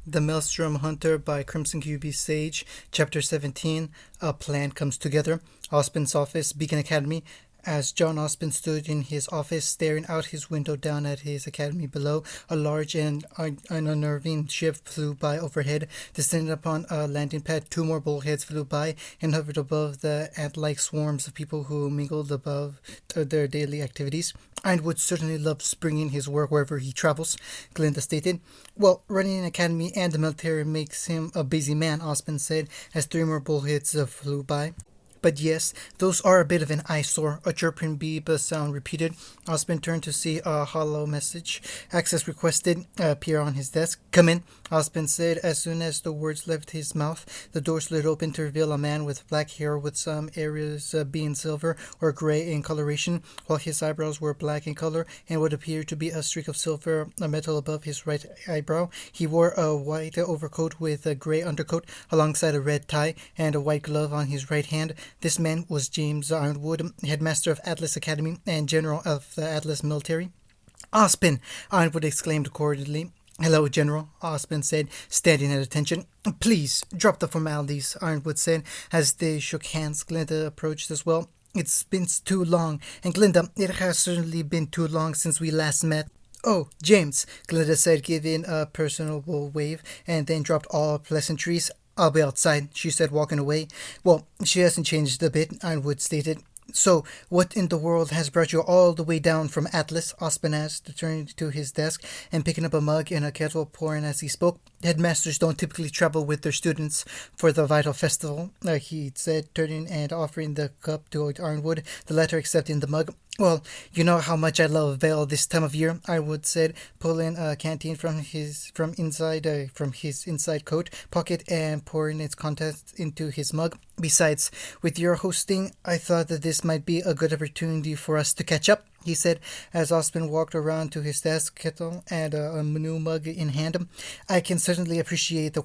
The Maelstrom Hunter by Crimson QB Sage, Chapter 17. A Plan Comes Together. Ospin's office, Beacon Academy. As John Ospin stood in his office, staring out his window down at his academy below, a large and unnerving ship flew by overhead. Descending upon a landing pad, two more bullheads flew by and hovered above the ant-like swarms of people who mingled above their daily activities. Ironwood certainly loves bringing his work wherever he travels, Glinda stated. Well, running an academy and the military makes him a busy man, Ospin said, as three more bullheads flew by. But yes, those are a bit of an eyesore, a chirping beep sound repeated. Osmond turned to see a hollow message. Access requested appear on his desk. Come in, Osmond said. As soon as the words left his mouth, the door slid open to reveal a man with black hair with some areas being silver or gray in coloration, while his eyebrows were black in color and what appeared to be a streak of silver metal above his right eyebrow. He wore a white overcoat with a gray undercoat alongside a red tie and a white glove on his right hand. This man was James Ironwood, headmaster of Atlas Academy and general of the Atlas military. Ospin! Ironwood exclaimed cordially. Hello, General, Ospin said, standing at attention. Please, drop the formalities, Ironwood said, as they shook hands. Glinda approached as well. It's been too long, and Glinda, it has certainly been too long since we last met. Oh, James, Glinda said, giving a personable wave, and then dropped all pleasantries. I'll be outside, she said, walking away. Well, she hasn't changed a bit, Ironwood stated. So, what in the world has brought you all the way down from Atlas? Ospin asked, turning to his desk and picking up a mug and a kettle, pouring as he spoke. Headmasters don't typically travel with their students for the vital festival, he said, turning and offering the cup to Ironwood, the latter accepting the mug. Well, you know how much I love Vale this time of year, Ironwood said, pulling a canteen from his inside coat pocket and pouring its contents into his mug. Besides, with your hosting, I thought that this might be a good opportunity for us to catch up, he said, as Ospin walked around to his desk, kettle, and a new mug in hand. I can certainly appreciate the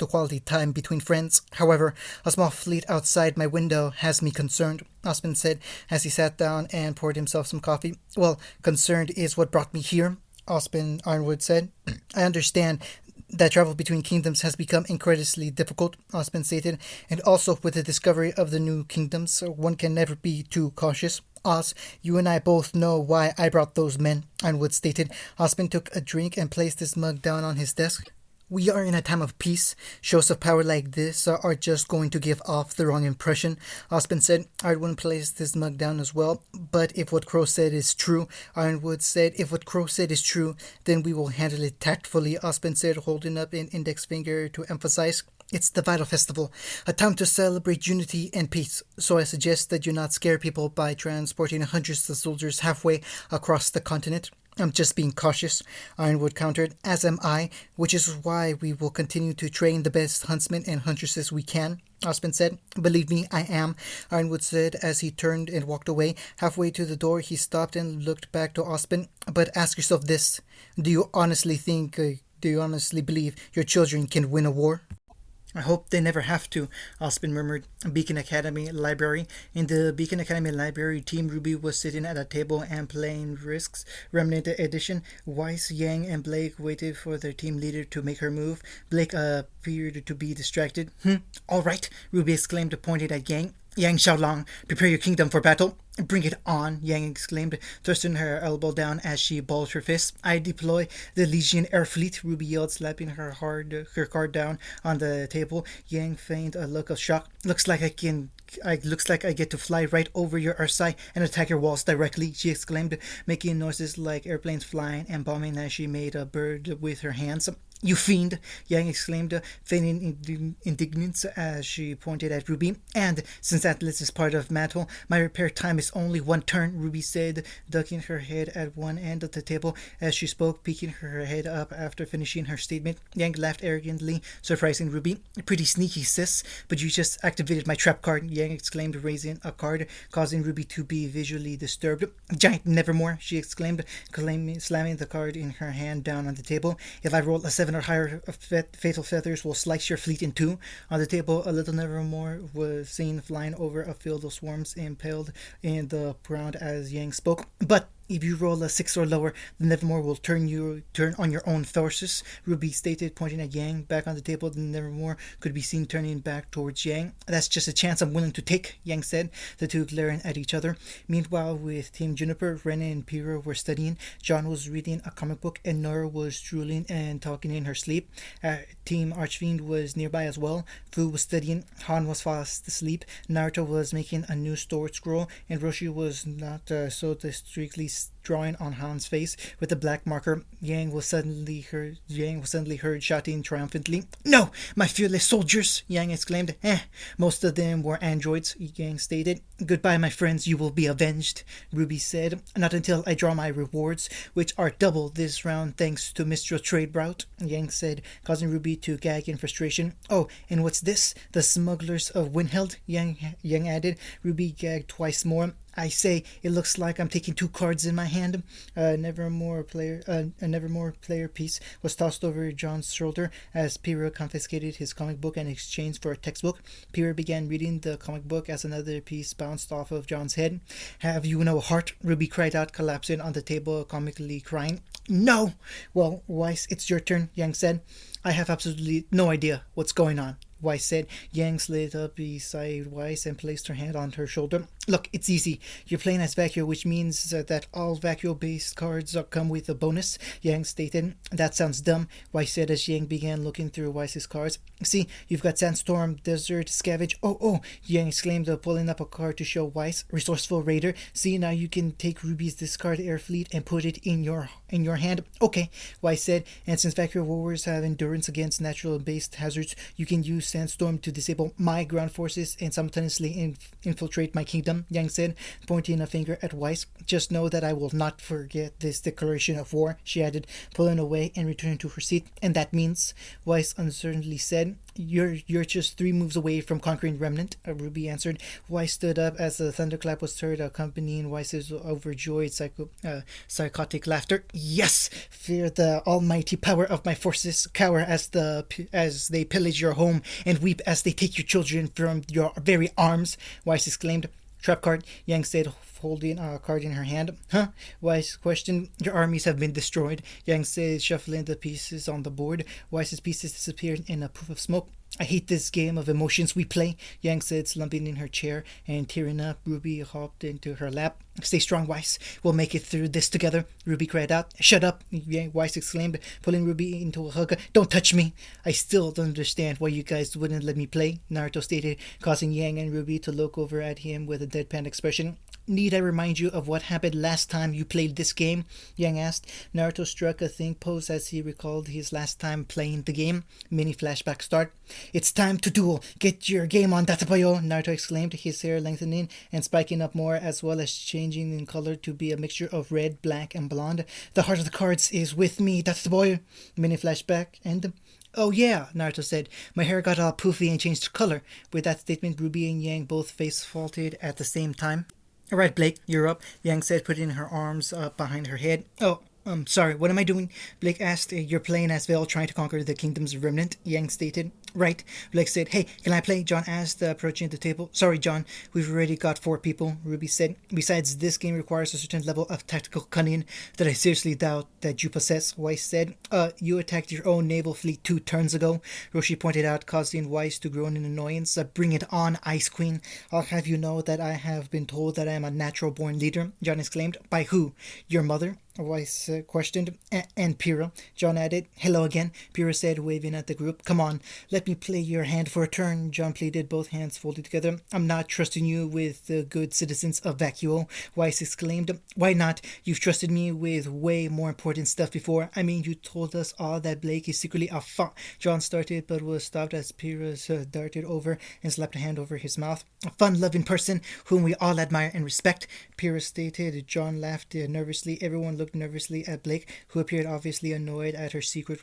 quality time between friends. However, a small fleet outside my window has me concerned, Ospin said, as he sat down and poured himself some coffee. Well, concerned is what brought me here, Ironwood said. I understand that travel between kingdoms has become incredibly difficult, Ospin stated, and also with the discovery of the new kingdoms, one can never be too cautious. Oz, you and I both know why I brought those men, Ironwood stated. Ospin took a drink and placed his mug down on his desk. We are in a time of peace. Shows of power like this are just going to give off the wrong impression, Ospin said. Ironwood placed his mug down as well. But if what Crow said is true, Ironwood said, if what Crow said is true, then we will handle it tactfully, Ospin said, holding up an index finger to emphasize. It's the Vital Festival, a time to celebrate unity and peace, so I suggest that you not scare people by transporting hundreds of soldiers halfway across the continent. I'm just being cautious, Ironwood countered, as am I, which is why we will continue to train the best huntsmen and huntresses we can, Ospin said. Believe me, I am, Ironwood said as he turned and walked away. Halfway to the door, he stopped and looked back to Ospin. But ask yourself this, do you honestly believe your children can win a war? I hope they never have to, Ospin murmured. Beacon Academy Library. In the Beacon Academy Library, Team Ruby was sitting at a table and playing Risk's Remnant Edition. Weiss, Yang, and Blake waited for their team leader to make her move. Blake appeared to be distracted. All right, Ruby exclaimed, pointing at Yang. Yang Xiaolong, prepare your kingdom for battle. Bring it on, Yang exclaimed, thrusting her elbow down as she balled her fist. I deploy the Legion Air Fleet, Ruby yelled, slapping her card down on the table. Yang feigned a look of shock. Looks like I get to fly right over your Ursai and attack your walls directly, she exclaimed, making noises like airplanes flying and bombing as she made a bird with her hands. You fiend, Yang exclaimed, feigning indignance as she pointed at Ruby. And since Atlas is part of Mantle, my repair time is only one turn, Ruby said, ducking her head at one end of the table as she spoke, peeking her head up after finishing her statement. Yang laughed arrogantly, surprising Ruby. Pretty sneaky, sis, but you just activated my trap card, Yang exclaimed, raising a card, causing Ruby to be visually disturbed. Giant Nevermore, she exclaimed, slamming the card in her hand down on the table. If I roll a 7 or higher, fatal feathers will slice your fleet in two. On the table, a little Nevermore was seen flying over a field of swarms, impaled in the ground as Yang spoke. But If you roll a 6 or lower, the Nevermore will turn on your own forces, Ruby stated, pointing at Yang. Back on the table, the Nevermore could be seen turning back towards Yang. That's just a chance I'm willing to take, Yang said, the two glaring at each other. Meanwhile, with Team Juniper, Rena and Pyrrha were studying. John was reading a comic book, and Nora was drooling and talking in her sleep. Team Archfiend was nearby as well. Fu was studying, Han was fast asleep, Naruto was making a new sword scroll, and Roshi was not so discreetly drawing on Han's face with a black marker. Yang was suddenly heard shouting triumphantly, "No, my fearless soldiers!" Yang exclaimed. Most of them were androids, Yang stated. "Goodbye, my friends, you will be avenged," Ruby said. "Not until I draw my rewards, which are double this round thanks to Mr. Trade Route," Yang said, causing Ruby to gag in frustration. "Oh, and what's this? The smugglers of Windheld," Yang added. Ruby gagged twice more. "I say, it looks like I'm taking 2 cards in my hand." A Nevermore player piece was tossed over John's shoulder as Pyrrha confiscated his comic book in exchange for a textbook. Pyrrha began reading the comic book as another piece bounced off of John's head. "Have you no heart?" Ruby cried out, collapsing on the table, comically crying. "No!" "Well, Weiss, it's your turn," Yang said. "I have absolutely no idea what's going on," Weiss said. Yang slid up beside Weiss and placed her hand on her shoulder. "Look, it's easy. You're playing as Vacuo, which means that all Vacuo-based cards come with a bonus," Yang stated. "That sounds dumb," Weiss said as Yang began looking through Weiss's cards. "See, you've got Sandstorm, Desert, Scavenge." Oh, Yang exclaimed, pulling up a card to show Weiss. "Resourceful Raider. See, now you can take Ruby's discard air fleet and put it in your hand." "Okay," Weiss said, "and since Vacuo Warriors have endurance against natural-based hazards, you can use Sandstorm to disable my ground forces and simultaneously infiltrate my kingdom," Yang said, pointing a finger at Weiss. "Just know that I will not forget this declaration of war," she added, pulling away and returning to her seat. "And that means," Weiss uncertainly said, You're just 3 moves away from conquering Remnant," Ruby answered. Weiss stood up as a thunderclap was heard, accompanying Weiss's overjoyed psychotic laughter. "Yes! Fear the almighty power of my forces. Cower as they pillage your home, and weep as they take your children from your very arms," Weiss exclaimed. "Trap card," Yang said, holding a card in her hand. "Huh?" Weiss questioned. "Your armies have been destroyed," Yang said, shuffling the pieces on the board. Weiss's pieces disappeared in a puff of smoke. "I hate this game of emotions we play," Yang said, slumping in her chair and tearing up. Ruby hopped into her lap. "Stay strong, Weiss. We'll make it through this together," Ruby cried out. "Shut up," Weiss exclaimed, pulling Ruby into a hug. "Don't touch me." "I still don't understand why you guys wouldn't let me play," Naruto stated, causing Yang and Ruby to look over at him with a deadpan expression. "Need I remind you of what happened last time you played this game?" Yang asked. Naruto struck a think pose as he recalled his last time playing the game. Mini flashback start. "It's time to duel. Get your game on, Databoyo," Naruto exclaimed, his hair lengthening and spiking up more, as well as changing in color to be a mixture of red, black, and blonde. "The heart of the cards is with me, Databoyo." Mini flashback end. "Oh yeah," Naruto said. "My hair got all poofy and changed color." With that statement, Ruby and Yang both face faulted at the same time. "All right, Blake, you're up," Yang said, putting her arms up behind her head. "Oh, sorry, what am I doing?" Blake asked. "You're playing as Vel, trying to conquer the kingdom's remnant," Yang stated. "Right," Blake said. "Hey, can I play?" John asked, approaching the table. "Sorry, John, we've already got 4 people," Ruby said. "Besides, this game requires a certain level of tactical cunning that I seriously doubt that you possess," Weiss said. You attacked your own naval fleet 2 turns ago," Roshi pointed out, causing Weiss to groan in annoyance. "Bring it on, Ice Queen. I'll have you know that I have been told that I am a natural-born leader," John exclaimed. "By who? Your mother?" Weiss questioned. And Pyrrha," John added. "Hello again," Pyrrha said, waving at the group. "Come on, let me play your hand for a turn," John pleaded, both hands folded together. "I'm not trusting you with the good citizens of Vacuo," Weiss exclaimed. "Why not? You've trusted me with way more important stuff before. I mean, you told us all that Blake is secretly a John started, but was stopped as Pyrrha darted over and slapped a hand over his mouth. "A fun-loving person whom we all admire and respect," Pyrrha stated. John laughed nervously. Everyone looked nervously at Blake, who appeared obviously annoyed at her secret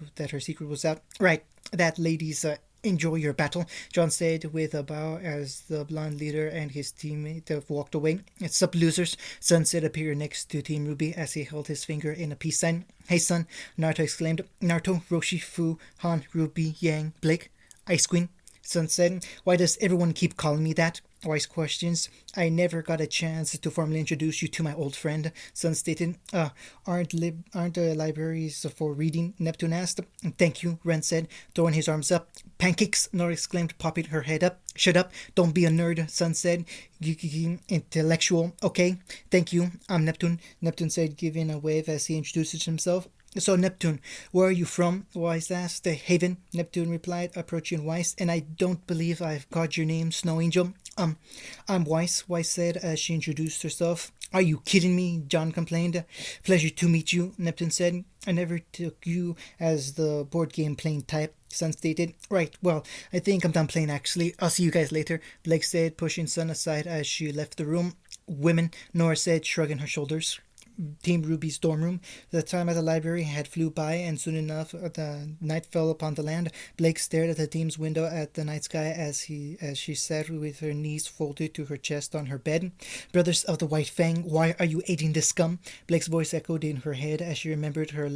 was out. "Right, that ladies, enjoy your battle," John said with a bow as the blonde leader and his teammate walked away. "Sup, losers," Sunset appeared next to Team Ruby as he held his finger in a peace sign. "Hey, son," Naruto exclaimed. "Naruto, Roshi, Fu, Han, Ruby, Yang, Blake, Ice Queen," Sun said. "Why does everyone keep calling me that?" Weiss questions. I never got a chance to formally introduce you to my old friend, Sun stated. Aren't libraries for reading? Neptune asked. Thank you, Ren said, throwing his arms up. Pancakes, Nora exclaimed, popping her head up. Shut up, don't be a nerd, Sun said. Intellectual, okay? Thank you, I'm Neptune, Neptune said, giving a wave as he introduced himself. So, Neptune, where are you from? Weiss asked. Haven, Neptune replied, approaching Weiss, and I don't believe I've got your name, Snow Angel. I'm Weiss, Weiss said as she introduced herself. Are you kidding me? John complained. Pleasure to meet you, Neptune said. I never took you as the board game playing type, Sun stated. Right, well, I think I'm done playing actually. I'll see you guys later, Blake said, pushing Sun aside as she left the room. Women, Nora said, shrugging her shoulders. Team Ruby's dorm room. The time at the library had flew by, and soon enough the night fell upon the land. Blake stared at the team's window at the night sky as she sat with her knees folded to her chest on her bed. Brothers of the White Fang, why are you aiding this scum? Blake's voice echoed in her head as she remembered her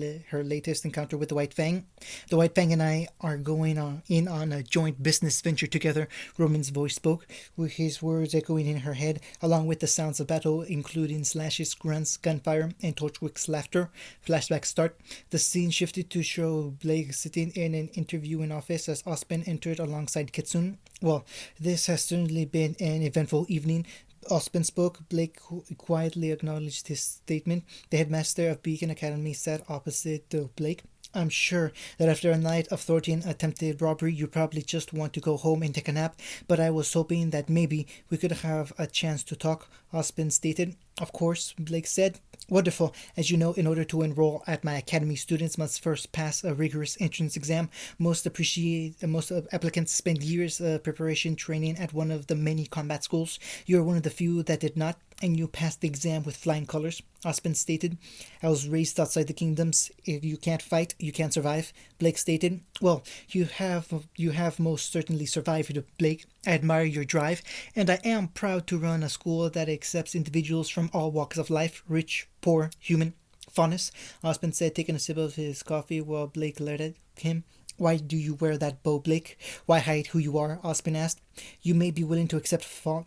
latest encounter with the White Fang. The White Fang and I are going in on a joint business venture together, Roman's voice spoke, with his words echoing in her head, along with the sounds of battle, including slashes, grunts, gunfire, and Torchwick's laughter. Flashback start. The scene shifted to show Blake sitting in an interviewing office as Ospen entered alongside Kitsune. Well, this has certainly been an eventful evening. Ospen spoke. Blake quietly acknowledged his statement. The headmaster of Beacon Academy sat opposite Blake. I'm sure that after a night of 13 attempted robbery, you probably just want to go home and take a nap, but I was hoping that maybe we could have a chance to talk, Ospen stated. Of course, Blake said. Wonderful. As you know, in order to enroll at my academy, students must first pass a rigorous entrance exam. Most applicants spend years of preparation training at one of the many combat schools. You are one of the few that did not, and you passed the exam with flying colors, Ospen stated. I was raised outside the kingdoms. If you can't fight, you can't survive, Blake stated. Well, you have most certainly survived, Blake. I admire your drive, and I am proud to run a school that accepts individuals from all walks of life, rich, poor, human. Faunus, Ospen said, taking a sip of his coffee while Blake glared at him. Why do you wear that bow, Blake? Why hide who you are? Ospen asked. You may be willing to accept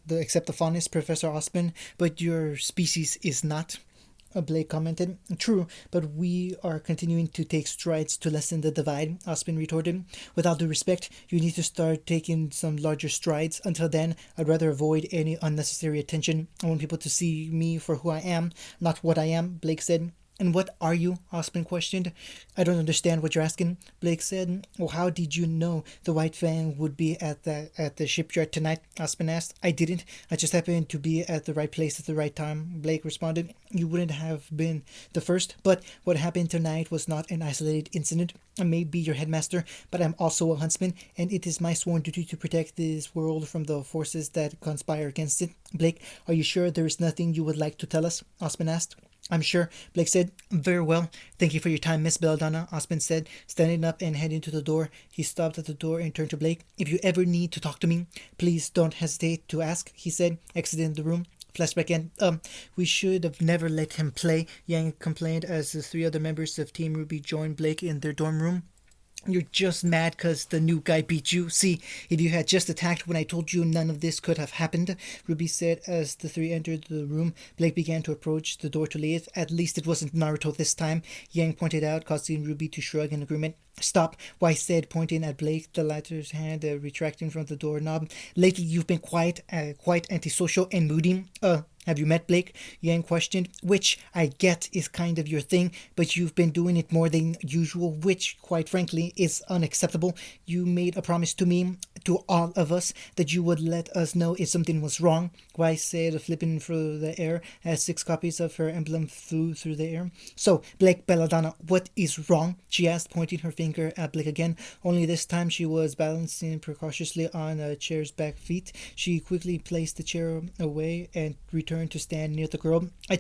the Faunus, Professor Ospen, but your species is not. Blake commented. True, but we are continuing to take strides to lessen the divide, Ospen retorted. With all due respect, you need to start taking some larger strides. Until then, I'd rather avoid any unnecessary attention. I want people to see me for who I am, not what I am, Blake said. And what are you? Ospen questioned. I don't understand what you're asking, Blake said. Well, how did you know the White Fang would be at the shipyard tonight? Ospen asked. I didn't. I just happened to be at the right place at the right time, Blake responded. You wouldn't have been the first, but what happened tonight was not an isolated incident. I may be your headmaster, but I'm also a huntsman, and it is my sworn duty to protect this world from the forces that conspire against it. Blake, are you sure there is nothing you would like to tell us? Ospen asked. I'm sure, Blake said. Very well. Thank you for your time, Miss Belladonna, Ospen said, standing up and heading to the door. He stopped at the door and turned to Blake. If you ever need to talk to me, please don't hesitate to ask, he said, exiting the room. Flashback end. We should have never let him play, Yang complained as the three other members of Team Ruby joined Blake in their dorm room. You're just mad 'cause the new guy beat you. See, if you had just attacked when I told you, none of this could have happened, Ruby said as the three entered the room. Blake began to approach the door to leave. At least it wasn't Naruto this time, Yang pointed out, causing Ruby to shrug in agreement. Stop, Weiss said, pointing at Blake, the latter's hand retracting from the doorknob. Lately you've been quite antisocial and moody. Have you met Blake? Yang questioned. Which, I get, is kind of your thing, but you've been doing it more than usual, which, quite frankly, is unacceptable. You made a promise to me, to all of us, that you would let us know if something was wrong, Weiss said, flipping through the air as 6 copies of her emblem flew through the air. So, Blake Belladonna, what is wrong? She asked, pointing her finger at Blake again. Only this time she was balancing precautiously on a chair's back feet. She quickly placed the chair away and returned to stand near the girl. I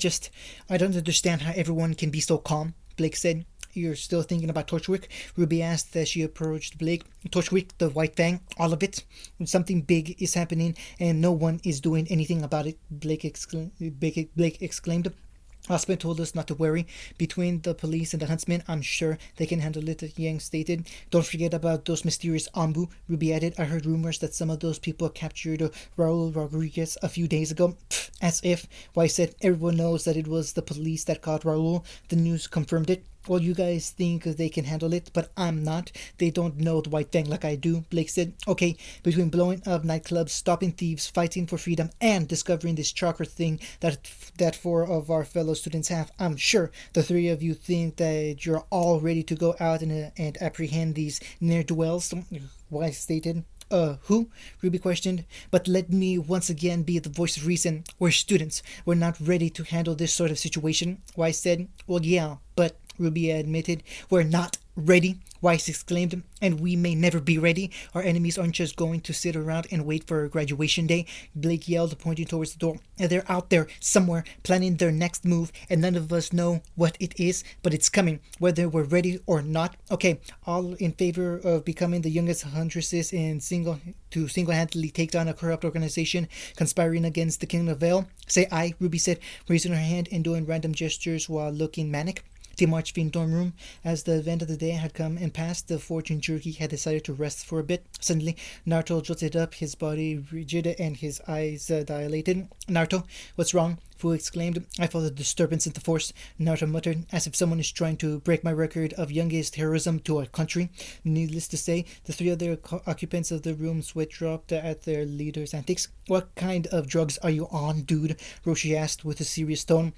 don't understand how everyone can be so calm, Blake said. You're still thinking about Torchwick? Ruby asked as she approached Blake. Torchwick, the White Fang, all of it? Something big is happening and no one is doing anything about it, Blake exclaimed. Osman told us not to worry. Between the police and the huntsmen, I'm sure they can handle it, Yang stated. Don't forget about those mysterious Ambu, Ruby added. I heard rumors that some of those people captured Raul Rodriguez a few days ago. Pfft, as if. Why said everyone knows that it was the police that caught Raul. The news confirmed it. Well, you guys think they can handle it, but I'm not. They don't know the white thing like I do, Blake said. Okay, between blowing up nightclubs, stopping thieves, fighting for freedom, and discovering this chakra thing that four of our fellow students have, I'm sure the three of you think that you're all ready to go out and apprehend these ne'er-do-wells, Wise stated. Who? Ruby questioned. But let me once again be the voice of reason. We're students. We're not ready to handle this sort of situation, Wise said. Well, yeah, but Ruby admitted. We're not ready, Weiss exclaimed, and we may never be ready. Our enemies aren't just going to sit around and wait for graduation day, Blake yelled, pointing towards the door. They're out there somewhere planning their next move, and none of us know what it is, but it's coming, whether we're ready or not. Okay, all in favor of becoming the youngest huntresses in single-handedly take down a corrupt organization conspiring against the Kingdom of Vale? Say aye, Ruby said, raising her hand and doing random gestures while looking manic. They marched to the dorm room. As the event of the day had come and passed, the fortune jerky had decided to rest for a bit. Suddenly, Naruto jolted up, his body rigid and his eyes dilated. Naruto, what's wrong? Fu exclaimed. I felt a disturbance in the force, Naruto muttered, as if someone is trying to break my record of youngest heroism to a country. Needless to say, the three other occupants of the room sweat dropped at their leader's antics. What kind of drugs are you on, dude? Roshi asked with a serious tone.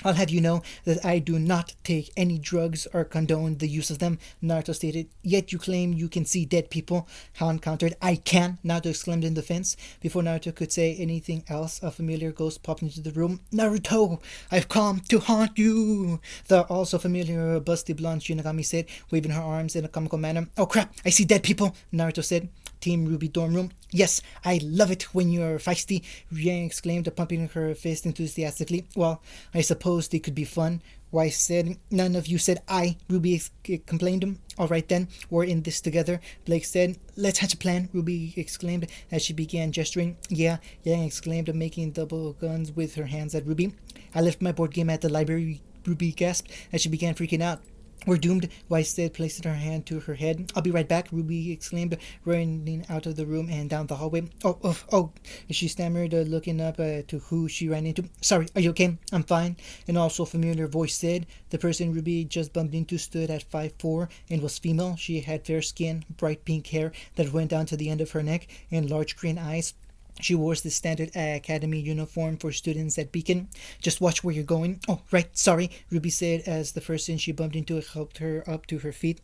I'll have you know that I do not take any drugs or condone the use of them, Naruto stated. Yet you claim you can see dead people, Han countered. I can, Naruto exclaimed in defense. Before Naruto could say anything else, a familiar ghost popped into the room. Naruto, I've come to haunt you, the also familiar busty blonde Shinigami said, waving her arms in a comical manner. Oh crap, I see dead people, Naruto said. Team Ruby dorm room. Yes, I love it when you're feisty, Yang exclaimed, pumping her fist enthusiastically. Well, I suppose they could be fun, Weiss said. None of you said I, Ruby complained. All right then, we're in this together, Blake said. Let's hatch a plan, Ruby exclaimed as she began gesturing. Yeah, Yang exclaimed, making double guns with her hands at Ruby. I left my board game at the library, Ruby gasped as she began freaking out. We're doomed, Weiss said, placing her hand to her head. I'll be right back, Ruby exclaimed, running out of the room and down the hallway. Oh, she stammered, looking up to who she ran into. Sorry, are you okay? I'm fine, an also familiar voice said. The person Ruby just bumped into stood at 5'4" and was female. She had fair skin, bright pink hair that went down to the end of her neck, and large green eyes. She wore the standard academy uniform for students at Beacon. Just watch where you're going. Oh, right, sorry, Ruby said as the person she bumped into helped her up to her feet.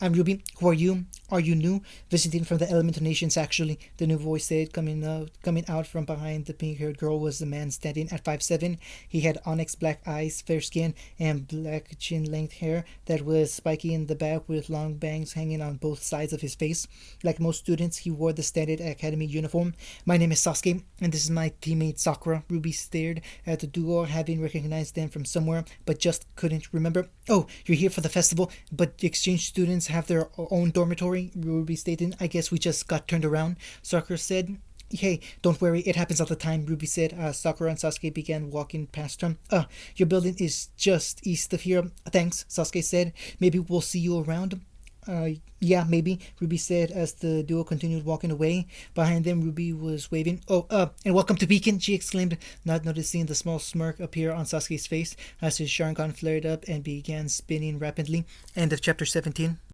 I'm Ruby. Who are you? Are you new? Visiting from the Elemental Nations, actually, the new voice said. Coming out from behind the pink-haired girl was the man standing at 5'7". He had onyx black eyes, fair skin, and black chin-length hair that was spiky in the back with long bangs hanging on both sides of his face. Like most students, he wore the standard academy uniform. My name is Sasuke, and this is my teammate Sakura. Ruby stared at the duo, having recognized them from somewhere, but just couldn't remember. Oh, you're here for the festival, but the exchange students have their own dormitory, Ruby stated. I guess we just got turned around, Sakura said. Hey, don't worry, it happens all the time, Ruby said as Sakura and Sasuke began walking past her. Your building is just east of here. Thanks, Sasuke said. Maybe we'll see you around. Yeah, maybe, Ruby said as the duo continued walking away. Behind them, Ruby was waving. And welcome to Beacon, she exclaimed, not noticing the small smirk appear on Sasuke's face as his Sharingan flared up and began spinning rapidly. End of chapter 17.